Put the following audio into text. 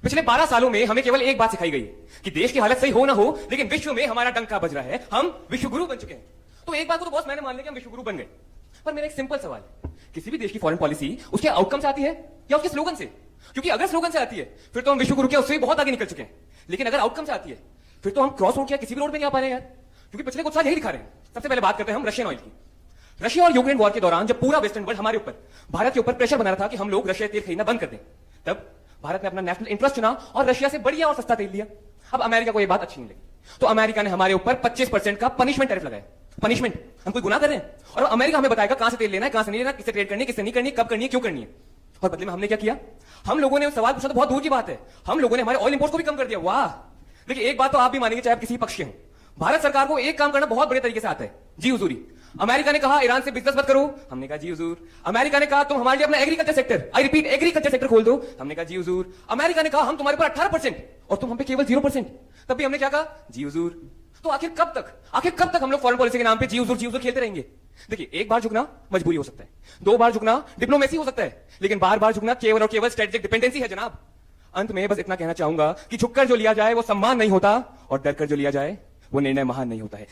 पिछले 12 सालों में हमें केवल एक बात सिखाई गई है कि देश की हालत सही हो ना हो, लेकिन विश्व में हमारा डंका बज रहा है, हम विश्व गुरु बन चुके हैं। तो एक बात को तो बॉस मैंने मान लिया कि हम विश्व गुरु बन गए, पर मेरा एक सिंपल सवाल है, किसी भी देश की फॉरेन पॉलिसी उसके आउटकम से आती है या उसके स्लोगन से? क्योंकि अगर स्लोगन से आती है फिर तो हम विश्व गुरु के उससे भी बहुत आगे निकल चुके हैं, लेकिन अगर आउटकम से आती है फिर तो हम क्रॉस रोड या किसी भी रोड पे नहीं आ पा रहे यार, क्योंकि पिछले कुछ साल यही दिखा रहे हैं। सबसे पहले बात करते हैं हम रशियन ऑयल की। रशिया और यूक्रेन वॉर के दौरान जब पूरा वेस्टर्न वर्ल्ड हमारे ऊपर, भारत के ऊपर प्रेशर बना रहा था कि हम लोग रशिया तेल खरीदना बंद कर दें, तब भारत ने अपना नेशनल इंटरेस्ट चुना और रशिया से बढ़िया और सस्ता तेल लिया। अब अमेरिका को यह बात अच्छी नहीं लगी, तो अमेरिका ने हमारे ऊपर 25% का पनिशमेंट टैरिफ लगाया। पनिशमेंट, हम कोई गुनाह कर रहे हैं और अमेरिका हमें बताएगा कहां से तेल लेना है, कहां से नहीं लेना, किससे ट्रेड करनी है, किससे नहीं करनी, कब करनी है, क्यों करनी है। और बदले में हमने क्या किया? हम लोगों ने सवाल पूछा तो बहुत दूर की बात है, हम लोगों ने हमारे ऑयल इंपोर्ट को भी कम कर दिया। वाह! देखिए एक बात तो आप भी मानेंगे, चाहे आप किसी पक्ष के हो, भारत सरकार को एक काम करना बहुत बड़े तरीके से आता है, जी हुजूरी। अमेरिका ने कहा ईरान से बिजनेस मत करो, हमने कहा जी हुजूर। अमेरिका ने कहा तुम हमारे लिए अपना agriculture sector, I repeat agriculture sector खोल दो, हमने कहा जी हुजूर। अमेरिका ने कहा हम तुम्हारे पर 18% और तुम हम पे केवल 0%, तब भी हमने क्या कहा? जी हुजूर। तो आखिर कब तक हम लोग फॉरेन पॉलिसी के नाम पे जी हुजूर खेलते रहेंगे? देखिए एक बार झुकना मजबूरी हो सकता है, 2 बार झुकना डिप्लोमेसी हो सकता है, लेकिन बार बार झुकना केवल और केवल स्ट्रेटेजिक डिपेंडेंसी है जनाब। अंत में बस इतना कहना चाहूंगा कि झुककर जो लिया जाए वो सम्मान नहीं होता और डरकर जो लिया जाए वो निर्णय महान नहीं होता है।